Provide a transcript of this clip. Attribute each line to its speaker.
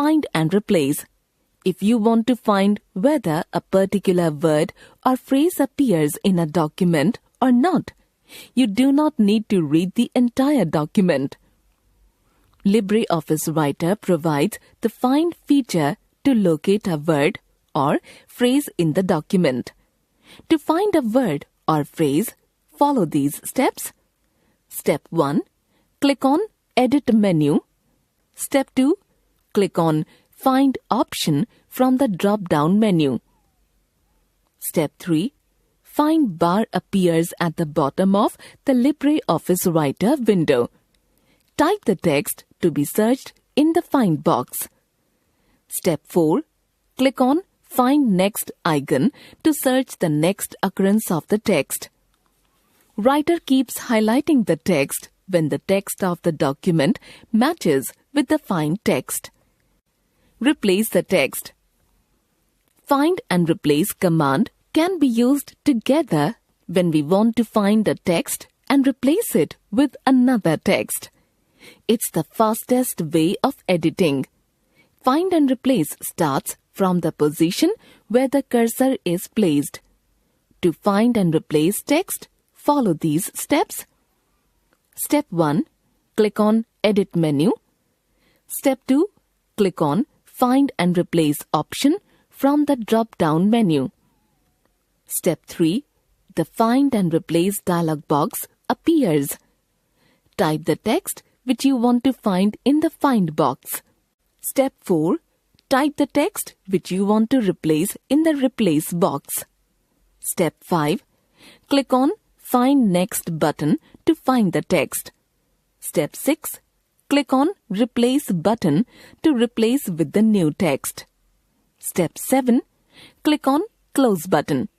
Speaker 1: Find and replace. If you want to find whether a particular word or phrase appears in a document or not, you do not need to read the entire document. LibreOffice Writer provides the Find feature to locate a word or phrase in the document. To find a word or phrase, follow these steps. Step 1. Click on Edit menu. Step 2. Click on Find option from the drop-down menu. Step 3. Find bar appears at the bottom of the LibreOffice Writer window. Type the text to be searched in the Find box. Step 4. Click on Find Next icon to search the next occurrence of the text. Writer keeps highlighting the text when the text of the document matches with the Find text. Replace the text. Find and replace command can be used together when we want to find a text and replace it with another text. It's the fastest way of editing. Find and replace starts from the position where the cursor is placed. To find and replace text, follow these steps. Step 1. Click on Edit menu. Step 2. Click on Find and replace option from the drop-down menu. Step 3. The Find and replace dialog box appears. Type the text which you want to find in the Find box. Step 4. Type the text which you want to replace in the Replace box. Step 5. Click on Find Next button to find the text. Step 6. Click on Replace button to replace with the new text. Step 7. Click on Close button.